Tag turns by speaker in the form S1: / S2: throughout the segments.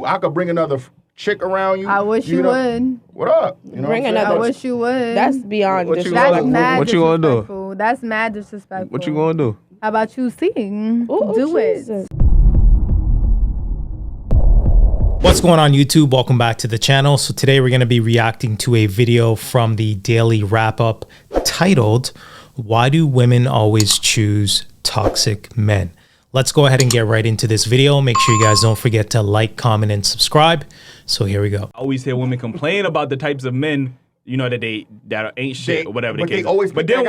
S1: I could bring another chick around you.
S2: I wish you would.
S1: What up? You know
S3: Bring another.
S2: I wish you would.
S3: That's beyond
S2: That's mad
S4: What you gonna do?
S2: disrespectful. That's mad disrespectful.
S4: What you gonna do?
S2: How about you sing? Do it.
S5: What's going on YouTube? Welcome back to the channel. So today we're going to be reacting to a video from the daily wrap up titled, "Why Do Women Always Choose Toxic Men?" Let's go ahead and get right into this video. Make sure you guys don't forget to like, comment, and subscribe. So here we go.
S6: I always hear women complain about the types of men, you know, that ain't shit or whatever the case.
S1: They always
S6: but
S1: then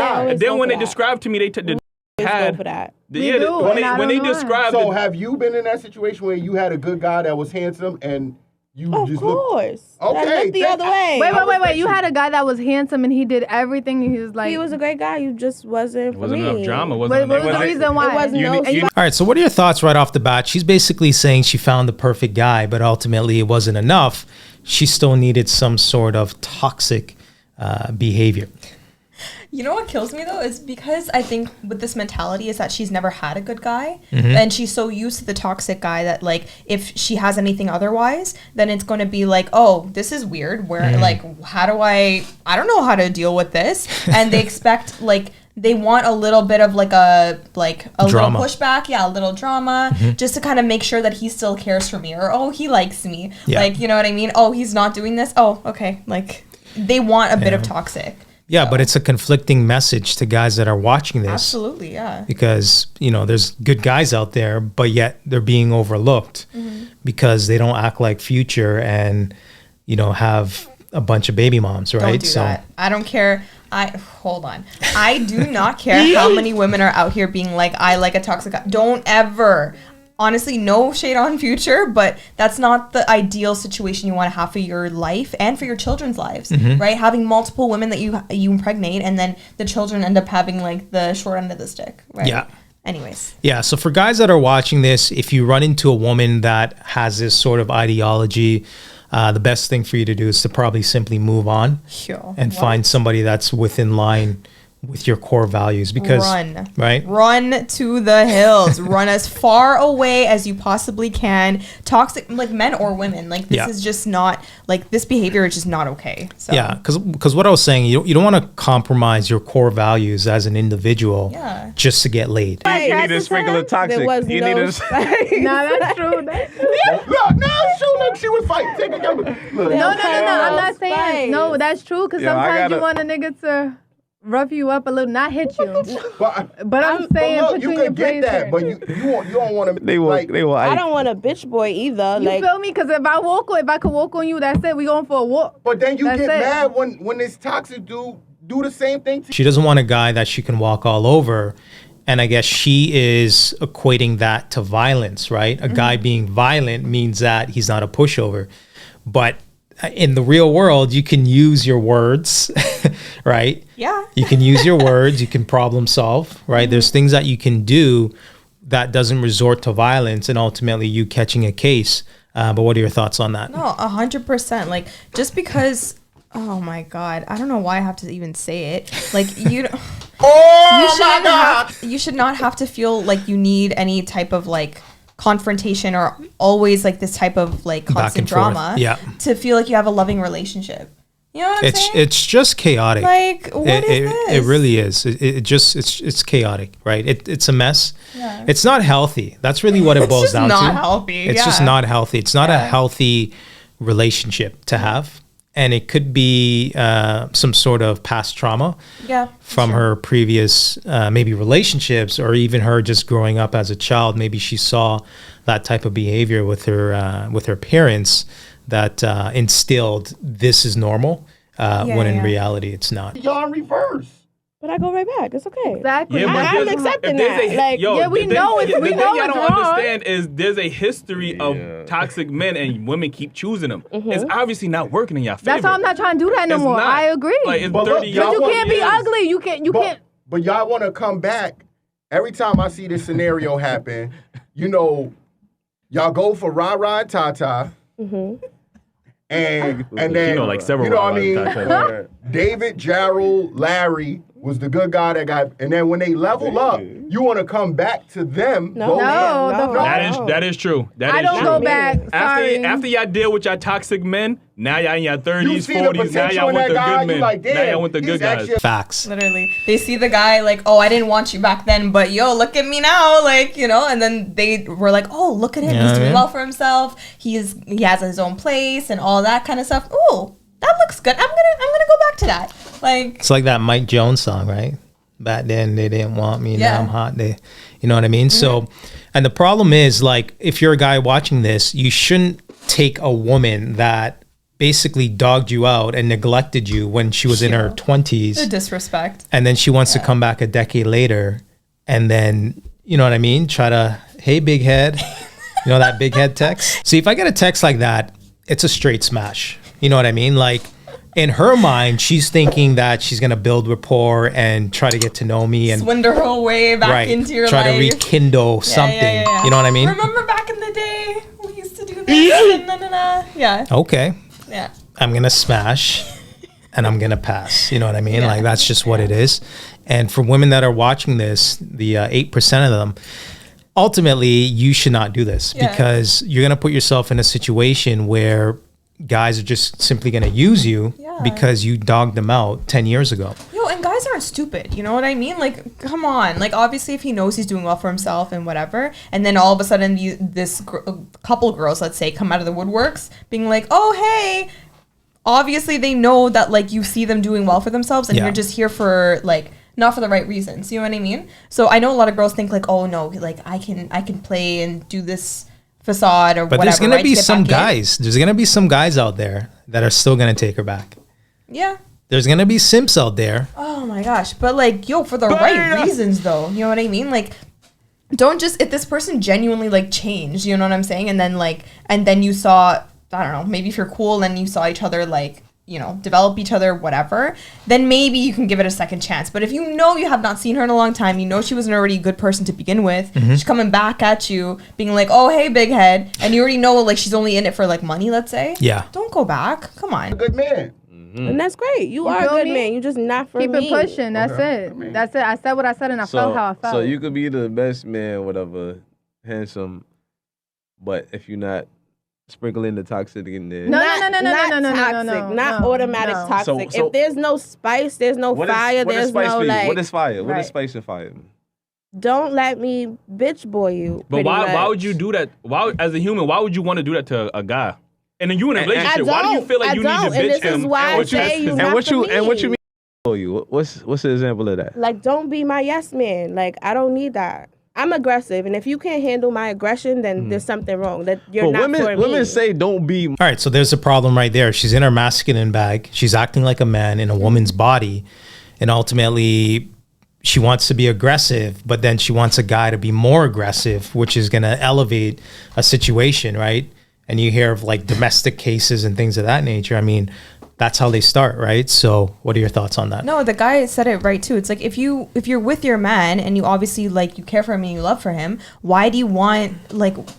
S6: when they describe to me, they had
S3: for that.
S6: When they describe.
S1: So have you been in that situation where you had a good guy that was handsome and you just
S3: course.
S1: Okay.
S3: That looked the other way.
S2: Wait. You had a guy that was handsome and he did everything and he was like...
S3: He was a great guy. You just wasn't for me.
S6: Enough drama.
S2: What was the reason why?
S3: It wasn't
S5: All right, so what are your thoughts right off the bat? She's basically saying she found the perfect guy, but ultimately it wasn't enough. She still needed some sort of toxic behavior.
S7: You know what kills me though is because I think with this mentality is that she's never had a good guy and she's so used to the toxic guy that like if she has anything otherwise then it's going to be like, oh, this is weird, where like how do I don't know how to deal with this, and they expect like they want a little bit of like a
S5: drama.
S7: little pushback, a little drama, just to kind of make sure that he still cares for me, or oh, he likes me, like, you know what I mean, oh, he's not doing this, oh, okay, like they want a bit of toxic.
S5: Yeah, but it's a conflicting message to guys that are watching this.
S7: Absolutely, yeah.
S5: Because, you know, there's good guys out there, but yet they're being overlooked because they don't act like Future and, you know, have a bunch of baby moms, right?
S7: Don't do that. I don't care. Hold on. I do not care how many women are out here being like, I like a toxic guy. Don't ever. Honestly, no shade on Future, but that's not the ideal situation you want to have for your life and for your children's lives, right? Having multiple women that you impregnate, and then the children end up having like the short end of the stick, right?
S5: Yeah.
S7: Anyways.
S5: Yeah, so for guys that are watching this, if you run into a woman that has this sort of ideology, the best thing for you to do is to probably simply move on and find somebody that's within line with your core values, because run
S7: to the hills. Run as far away as you possibly can. Toxic, like men or women, like this is just not, like this behavior is just not okay. So
S5: yeah, because what I was saying, you don't want to compromise your core values as an individual just to get laid.
S4: You need a sprinkle of toxic.
S3: No, that's true.
S1: No, look, she was fighting. Take it,
S2: No, I'm not saying no. That's true, because sometimes you want a nigga to rough you up a little, not hit you. But I'm saying,
S1: look,
S2: put
S1: you
S2: in
S1: can
S2: your
S1: get
S2: place.
S1: that, but you don't want to.
S3: I don't want a bitch boy either.
S2: You feel me? Because if I could walk on you, that's it. We going for a walk.
S1: But then you get mad when this toxic dude do the same thing to you.
S5: She doesn't want a guy that she can walk all over. And I guess she is equating that to violence, right? A guy being violent means that he's not a pushover. But in the real world, you can use your words, right?
S7: Yeah.
S5: You can use your words. You can problem solve, right? There's things that you can do that doesn't resort to violence and ultimately you catching a case. But what are your thoughts on that?
S7: No, 100%. Like, just because, oh my God, I don't know why I have to even say it. Like, you should not have to feel like you need any type of like confrontation or always like this type of like constant drama to feel like you have a loving relationship. You know what I'm saying?
S5: It's just chaotic.
S7: Like, what is this?
S5: It really is. It's chaotic, right? It's a mess. Yeah. It's not healthy. That's really what it boils down to.
S7: It's not healthy.
S5: It's just not healthy. It's not a healthy relationship to have. And it could be some sort of past trauma from her previous maybe relationships, or even her just growing up as a child. Maybe she saw that type of behavior with her parents that instilled this is normal when in reality it's not.
S1: Y'all in reverse.
S3: But I go right back. It's okay.
S2: Exactly.
S6: Yeah,
S3: I'm accepting that. Like,
S2: we know it's wrong.
S6: The thing y'all don't understand is there's a history of toxic men and women keep choosing them. It's obviously not working in y'all favor.
S2: That's why I'm not trying to do that no more. I agree.
S6: Like, it's
S1: But
S6: 30
S1: look,
S2: But you can't be ugly. You can't.
S1: But y'all want to come back. Every time I see this scenario happen, you know, y'all go for Ra and Tata. And then,
S6: like several
S1: David, Gerald, Larry, was the good guy that got, and then when they level up, you want to come back to them.
S2: No.
S6: That is true.
S2: I don't go back.
S6: After y'all deal with y'all toxic men, now y'all in your 30s, 40s, now y'all want the good men.
S1: Like,
S6: now y'all want the good guys.
S5: Facts.
S7: Literally. They see the guy like, oh, I didn't want you back then, but yo, look at me now. Like, you know, and then they were like, oh, look at him. He's doing well for himself. He has his own place and all that kind of stuff. Ooh, that looks good. I'm gonna go back to that. Like,
S5: it's like that Mike Jones song, right? Back then they didn't want me. Now I'm hot. You know what I mean? So, and the problem is, like, if you're a guy watching this, you shouldn't take a woman that basically dogged you out and neglected you when she was in her 20s.
S7: The disrespect.
S5: And then she wants to come back a decade later and then, you know what I mean? Try to, hey, big head. You know that big head text? See, if I get a text like that, it's a straight smash. You know what I mean? Like, in her mind, she's thinking that she's going to build rapport and try to get to know me and
S7: swindle her way back into your
S5: try
S7: life.
S5: To rekindle something. Yeah. You know what I mean?
S7: Remember back in the day, we used to do this. Yeah.
S5: Okay.
S7: Yeah.
S5: I'm going to smash and I'm going to pass. You know what I mean? Like, that's just what it is. And for women that are watching this, the 8% of them, ultimately, you should not do this because you're going to put yourself in a situation where guys are just simply going to use you because you dogged them out 10 years ago.
S7: Yo, and guys aren't stupid. You know what I mean? Like, come on. Like, obviously, if he knows he's doing well for himself and whatever, and then all of a sudden couple girls, let's say, come out of the woodworks being like, oh, hey, obviously they know that, like, you see them doing well for themselves and you're just here for, like, not for the right reasons. You know what I mean? So I know a lot of girls think, like, oh, no, like, I can play and do this facade or
S5: but
S7: whatever. But
S5: there's gonna be some guys. There's gonna be some guys out there that are still gonna take her back.
S7: Yeah.
S5: There's gonna be simps out there.
S7: Oh my gosh! But like, yo, for the right reasons though. You know what I mean? Like, don't just if this person genuinely like changed. You know what I'm saying? And then you saw, I don't know, maybe if you're cool and you saw each other like, you know, develop each other, whatever, then maybe you can give it a second chance. But if you know you have not seen her in a long time, you know she was an already good person to begin with, she's coming back at you, being like, oh, hey, big head, and you already know, like, she's only in it for, like, money, let's say.
S5: Yeah.
S7: Don't go back. Come on.
S1: A good man.
S3: And that's great. You are a good man. You just not for
S2: me. Keep it pushing. That's it.
S1: I mean,
S2: that's it. I said what I said and I felt how I felt.
S4: So you could be the best man, whatever, handsome, but if you're not sprinkling the toxic in there.
S3: No. Not automatic toxic. So if there's no spice, there's no fire, there's no like.
S4: What is fire? What is spice and fire?
S3: Don't let me bitch boy you.
S6: But why would you do that? Why, as a human, why would you want to do that to a guy? And then you in a relationship. Why do you feel like you need to bitch him?
S3: And this is why I say you not for me.
S4: And what you mean? You what's the example of that?
S3: Like, don't be my yes man. Like, I don't need that. I'm aggressive, and if you can't handle my aggression, then there's something wrong. That you're not for me.
S4: Women say don't be.
S5: All right, so there's a problem right there. She's in her masculine bag. She's acting like a man in a woman's body, and ultimately, she wants to be aggressive, but then she wants a guy to be more aggressive, which is going to elevate a situation, right? And you hear of like domestic cases and things of that nature. I mean, that's how they start, right? So what are your thoughts on that?
S7: No, the guy said it right too. It's like if you're with your man and you obviously like you care for him and you love for him, why do you want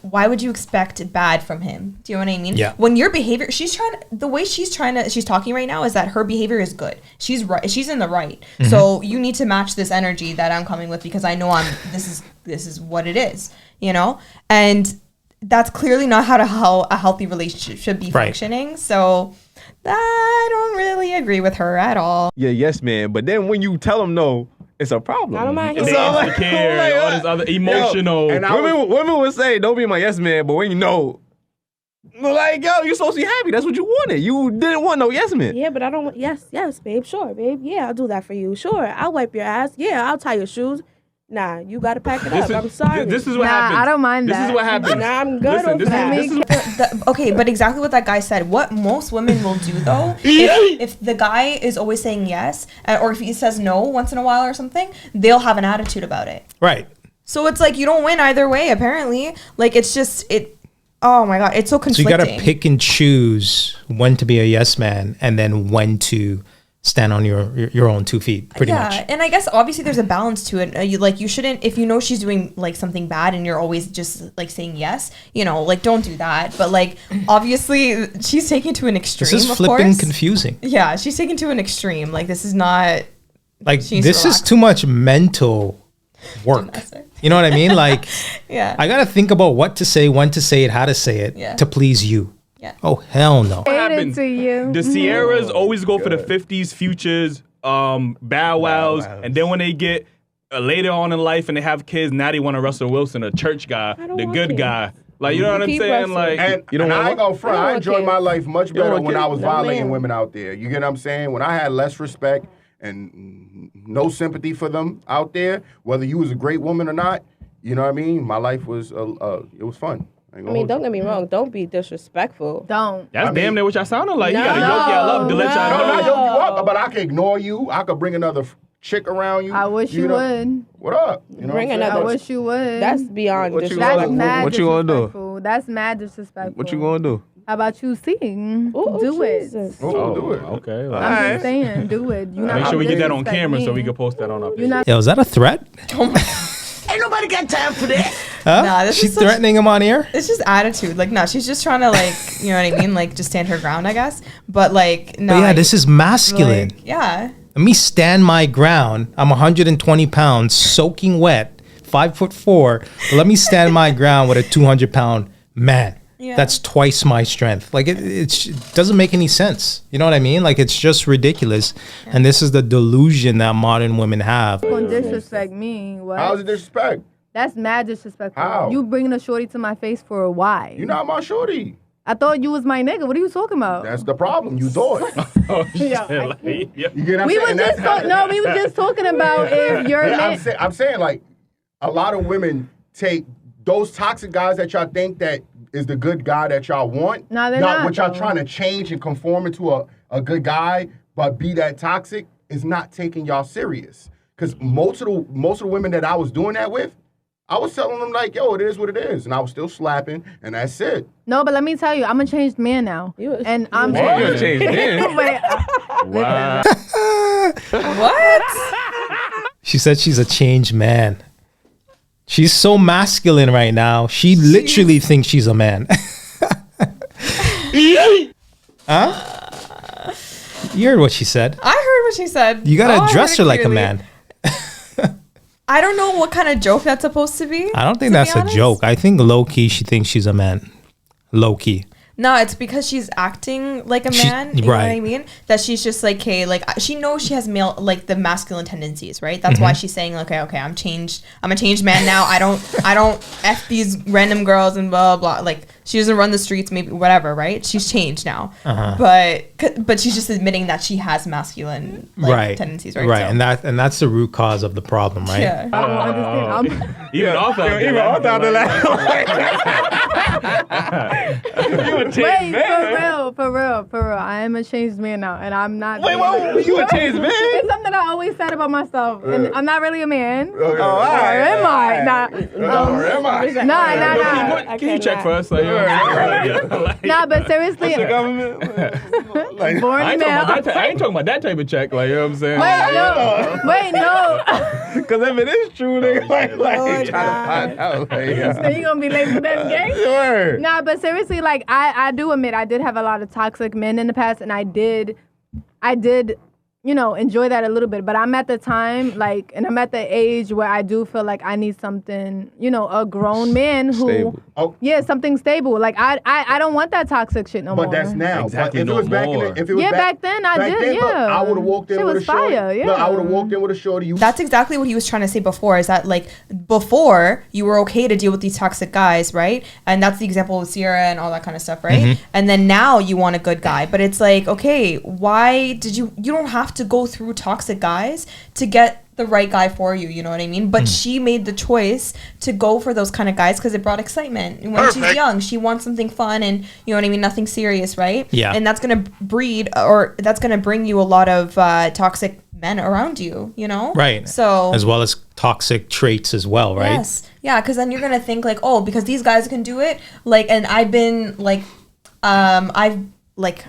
S7: why would you expect bad from him? Do you know what I mean?
S5: Yeah.
S7: When your behavior, she's talking right now is that her behavior is good. She's right. She's in the right. Mm-hmm. So you need to match this energy that I'm coming with because I know this is what it is, you know? And that's clearly not how a healthy relationship should be functioning. So I don't really agree with her at all.
S4: Yeah, yes, man. But then when you tell them no, it's a problem.
S3: I don't mind.
S6: It's all like, all this other emotional.
S4: And women would say, don't be my yes man, but when you know, like, yo, you're supposed to be happy. That's what you wanted. You didn't want no yes man.
S3: Yeah, but I don't want, yes, babe. Sure, babe. Yeah, I'll do that for you. Sure, I'll wipe your ass. Yeah, I'll tie your shoes. Nah, you got to pack it up. I'm sorry.
S6: This is what happens.
S2: I don't mind that.
S6: This is what happens.
S3: Nah, I'm good over that.
S7: Okay, but exactly what that guy said. What most women will do, though, if the guy is always saying yes, or if he says no once in a while or something, they'll have an attitude about it.
S5: Right.
S7: So it's like you don't win either way, apparently. Like, it's just, oh my God, it's so conflicting.
S5: So you got to pick and choose when to be a yes man and then when to stand on your own 2 feet, pretty much.
S7: Yeah, and I guess obviously there's a balance to it. You shouldn't, if you know she's doing like something bad and you're always just like saying yes, you know, like don't do that. But like obviously she's taking to an extreme.
S5: This is flipping confusing.
S7: Yeah, she's taking to an extreme. Like this is not
S5: Like, this is too much mental work. You know what I mean? Like,
S7: yeah,
S5: I got to think about what to say, when to say it, how to say it to please you.
S7: Yeah.
S5: Oh, hell no.
S6: What happens?
S2: To you.
S6: The Sierras always go for the 50s, Futures, Bow Wows, and then when they get later on in life and they have kids, now they want to Russell Wilson, a church guy, the good guy. Like, you know what I'm saying? Like,
S1: and I ain't gonna front. I enjoyed my life much better when I was violating women out there. You get what I'm saying? When I had less respect and no sympathy for them out there, whether you was a great woman or not, you know what I mean? My life was, it was fun.
S3: I mean, don't get me wrong. Don't be disrespectful.
S2: Don't.
S6: That's damn near what y'all sounded like. You gotta yoke y'all up to let y'all know.
S1: I yoke you up, but I can ignore you. I could bring another chick around you.
S2: I wish you would.
S1: What up? You know
S3: Bring another.
S2: I wish you would.
S3: That's beyond disrespectful.
S2: That's mad
S4: what you gonna
S2: disrespectful. That's mad disrespectful.
S4: What you gonna do?
S2: How about you sing? Do it.
S1: Do it.
S6: Okay.
S2: I'm just saying, do it.
S6: Make sure we get that on camera so we can post that on our page.
S5: Yo, is that a threat?
S8: Ain't nobody got time for that.
S5: Huh?
S7: Nah, this
S5: She's
S7: is such-
S5: threatening him on air?
S7: It's just attitude. Like, no, she's just trying to, like, you know what I mean? Like, just stand her ground, I guess. But, like, no.
S5: But yeah, this is masculine.
S7: Like, yeah.
S5: Let me stand my ground. I'm 120 pounds, soaking wet, 5'4". But let me stand my ground with a 200-pound man.
S7: Yeah.
S5: That's twice my strength. Like, it doesn't make any sense. You know what I mean? Like, it's just ridiculous. Yeah. And this is the delusion that modern women have.
S2: Don't disrespect me. What?
S1: How's it disrespect?
S2: That's mad disrespectful.
S1: How?
S2: You bringing a shorty to my face for a why?
S1: You're not my shorty.
S2: I thought you was my nigga. What are you talking about?
S1: That's the problem. You thought.
S6: Oh, shit.
S2: Yeah.
S6: Like, yeah.
S1: You get what I'm
S2: We
S1: saying?
S2: were just we were just talking about if you're
S1: I'm saying, like, a lot of women take those toxic guys that y'all think that is the good guy that y'all want.
S2: No, they're not.
S1: What y'all
S2: though.
S1: trying to change and conform into a good guy, but be that toxic is not taking y'all serious. Because most of the women that I was doing that with, I was telling them like, yo, it is what it is, and I was still slapping, and that's it.
S2: No, but let me tell you, I'm a changed man now, and I'm.
S4: You're a changed man.
S2: Wait,
S6: Wow.
S7: What?
S5: She said she's a changed man. She's so masculine right now. She literally thinks she's a man. Huh? You heard what she said.
S7: I heard what she said.
S5: You gotta
S7: I
S5: dress
S7: heard
S5: her
S7: it
S5: like a
S7: clearly.
S5: man.
S7: I don't know what kind of joke that's supposed to be.
S5: I don't think
S7: to
S5: that's
S7: be
S5: a
S7: honest.
S5: joke. I think low key she thinks she's a man. Low key.
S7: No, it's because she's acting like a man. You know what I mean? That she's just like, hey, like she knows she has male, like the masculine tendencies, right? That's why she's saying, okay, I'm changed. I'm a changed man now. I don't F these random girls and blah blah. Like she doesn't run the streets, maybe whatever, right? She's changed now, but she's just admitting that she has masculine tendencies, right?
S5: Right, so. and that's the root cause of the problem, right?
S7: Yeah.
S2: I don't understand.
S6: Even off out the
S2: Wait, for real. I am a changed man now, and I'm not.
S4: Wait, you a changed man?
S2: It's something I always said about myself, and I'm not really a man.
S1: Okay.
S2: Or am I? Nah.
S6: Can you check for us? Like,
S2: Nah, but seriously, born
S6: I ain't
S2: male.
S6: talking about that type of check. Like, you know what I'm saying?
S2: Wait, no.
S4: Because if it is true, nigga, like trying to find out.
S2: So you gonna be late for that game?
S4: Sure.
S2: Nah, but seriously, like I do admit I did have a lot of toxic men in the past, and I did, enjoy that a little bit. But I'm at the time, like, and I'm at the age where I do feel like I need something, a grown man who,
S4: Stable.
S2: something stable. Like I don't want that toxic shit no more.
S1: But that's now.
S6: Exactly,
S1: But if it was back in the, if it was
S2: back then I did.
S1: look, I would have walked in
S2: Shit
S1: with a
S2: was
S1: shorty.
S2: fire, yeah.
S1: Look, I would have walked in with a shorty.
S7: That's exactly what he was trying to say before, is that like before you were okay to deal with these toxic guys, right? And that's the example with Sierra and all that kind of stuff, right? And then now you want a good guy, but it's like, okay, why did you don't have to go through toxic guys to get the right guy for you, you know what I mean? But she made the choice to go for those kind of guys because it brought excitement. When she's young, she wants something fun and, you know what I mean, nothing serious, right?
S5: Yeah.
S7: And that's going to breed, or that's going to bring you a lot of toxic men around you, you know?
S5: Right.
S7: So
S5: as well as toxic traits as well, right?
S7: Yes. Yeah, because then you're going to think like, oh, because these guys can do it, like, and I've been like,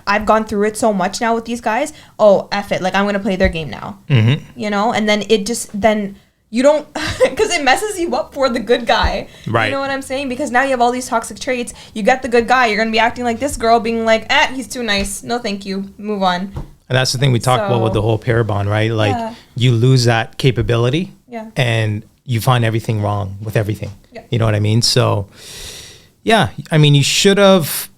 S7: I've gone through it so much now with these guys. Oh, F it. Like, I'm going to play their game now. You know? And then then you don't, because it messes you up for the good guy.
S5: Right.
S7: You know what I'm saying? Because now you have all these toxic traits. You get the good guy. You're going to be acting like this girl, being like, he's too nice. No, thank you. Move on.
S5: And that's the thing we talked about with the whole pair bond, right? Like you lose that capability and you find everything wrong with everything. Yeah. You know what I mean? So yeah, I mean, you should have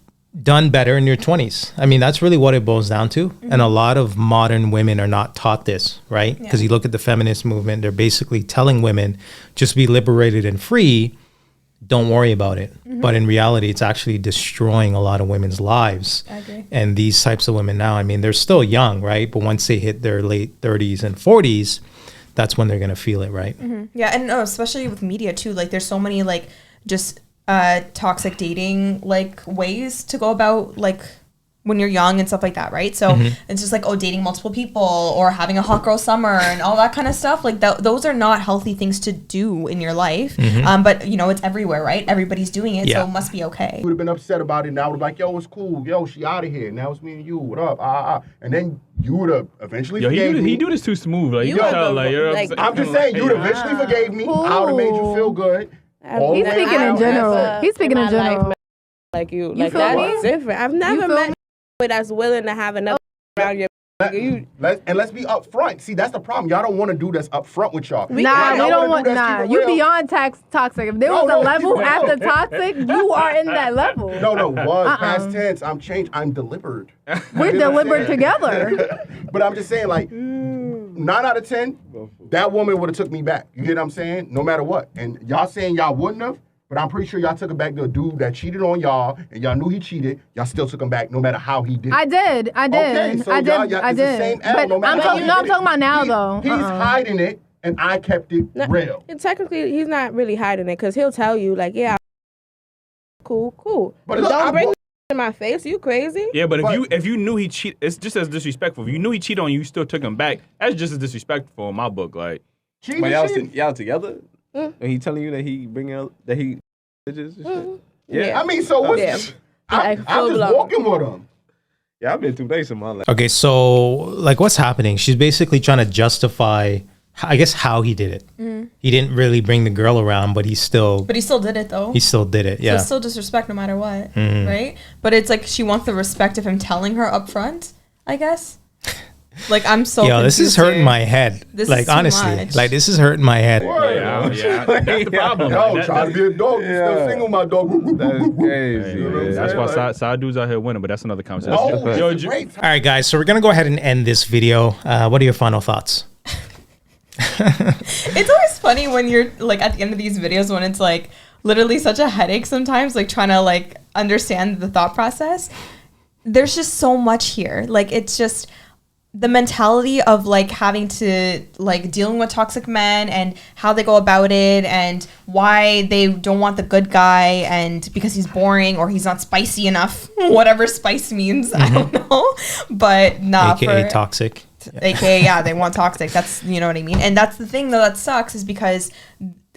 S5: done better in your 20s. I mean, that's really what it boils down to. Mm-hmm. And a lot of modern women are not taught this, right? Because you look at the feminist movement, they're basically telling women just be liberated and free. Don't worry about it. Mm-hmm. But in reality, it's actually destroying a lot of women's lives.
S7: I agree.
S5: And these types of women now, I mean, they're still young, right? But once they hit their late 30s and 40s, that's when they're going to feel it, right?
S7: Mm-hmm. Yeah. And especially with media too, like there's so many like just toxic dating like ways to go about like when you're young and stuff like that, right? So it's just like, oh, dating multiple people or having a hot girl summer and all that kind of stuff. Like those are not healthy things to do in your life. But you know, it's everywhere, right? Everybody's doing it, so it must be okay.
S1: You would have been upset about it, and I would have like, yo, it's cool. Yo, she out of here. Now it's me and you. What up? And then you would have eventually forgave me.
S6: He do this too smooth. Like, you tell, like,
S1: I'm just saying, you would have eventually forgave me. I would have made you feel good.
S2: He's speaking in general. He's speaking in general.
S3: Like you like that's different. I've never met that's willing to have another around your.
S1: Let's be upfront. See, that's the problem. Y'all don't want to do this upfront with y'all.
S2: We don't want. Nah, you beyond toxic. If there was a level after toxic, you are in that level.
S1: No, past tense. I'm changed. I'm delivered.
S2: We're delivered together.
S1: But I'm just saying, like, 9 out of 10, that woman would have took me back. You get what I'm saying? No matter what. And y'all saying y'all wouldn't have. But I'm pretty sure y'all took him back to a dude that cheated on y'all, and y'all knew he cheated. Y'all still took him back, no matter how he did.
S2: I did.
S1: Okay, so I did. It's the same L,
S2: but
S1: no matter
S2: I'm talking about now, though.
S1: He's hiding it, and I kept it real.
S3: And technically, he's not really hiding it, because he'll tell you, like, yeah, cool. But don't bring in my face. You crazy?
S6: Yeah, but if you knew he cheated, it's just as disrespectful. If you knew he cheated on you, you still took him back. That's just as disrespectful in my book. Like,
S4: but y'all together? And he telling you that he bringing out that he bitches and shit?
S1: Yeah. I mean, so what's I'm just walking with him.
S4: Yeah, I've been 2 days in my life.
S5: Okay, so like what's happening? She's basically trying to justify, I guess, how he did it. He didn't really bring the girl around, but he still did it though. He still did it, yeah.
S7: So it's still disrespect no matter what, right? But it's like she wants the respect of him telling her up front, I guess. Like, I'm so
S5: this is hurting my head. Like, honestly, much. Like, this is hurting my head.
S6: Yeah. That's the problem.
S1: Yo, trying to be a dog. Still single, my dog.
S4: That's crazy.
S6: That's why side dudes out here winning, but that's another conversation.
S5: All right, guys, so we're going to go ahead and end this video. What are your final thoughts?
S7: It's always funny when you're, like, at the end of these videos when it's, like, literally such a headache sometimes, like, trying to, like, understand the thought process. There's just so much here. Like, it's just the mentality of like having to like dealing with toxic men and how they go about it and why they don't want the good guy and because he's boring or he's not spicy enough, whatever spice means, I don't know, but
S5: AKA toxic.
S7: AKA, they want toxic. That's, you know what I mean? And that's the thing though that sucks is because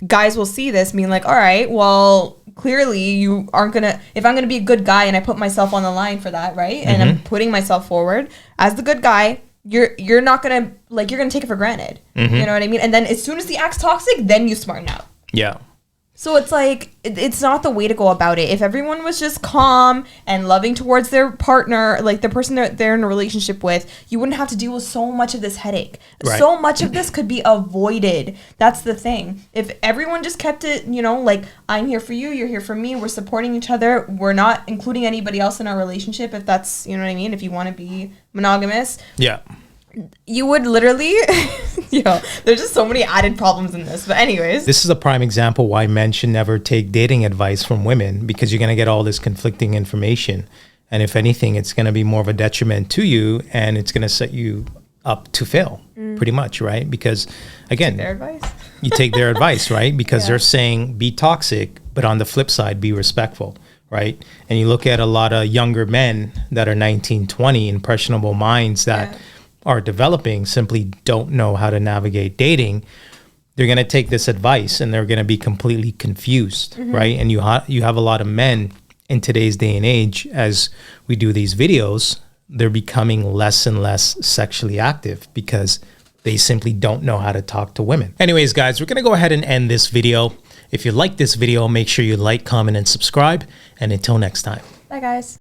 S7: guys will see this being like, all right, well, clearly you aren't gonna, if I'm gonna be a good guy and I put myself on the line for that, right? And I'm putting myself forward as the good guy, you're not gonna, like, you're gonna take it for granted. You know what I mean? And then as soon as he acts toxic, then you smarten out.
S5: Yeah.
S7: So it's like, it's not the way to go about it. If everyone was just calm and loving towards their partner, like the person that they're in a relationship with, you wouldn't have to deal with so much of this headache. Right. So much of this could be avoided. That's the thing. If everyone just kept it, you know, like, I'm here for you, you're here for me, we're supporting each other, we're not including anybody else in our relationship, if that's, you know what I mean, if you want to be monogamous.
S5: Yeah.
S7: You would literally, there's just so many added problems in this. But anyways.
S5: This is a prime example why men should never take dating advice from women, because you're going to get all this conflicting information. And if anything, it's going to be more of a detriment to you and it's going to set you up to fail pretty much, right? Because again,
S7: their advice.
S5: You take their advice, right? Because they're saying be toxic, but on the flip side, be respectful, right? And you look at a lot of younger men that are 19, 20, impressionable minds that are developing, simply don't know how to navigate dating. They're going to take this advice and they're going to be completely confused, right? And you have a lot of men in today's day and age, as we do these videos, they're becoming less and less sexually active because they simply don't know how to talk to women. Anyways, guys, we're going to go ahead and end this video. If you like this video, make sure you like, comment, and subscribe. And until next time.
S7: Bye, guys.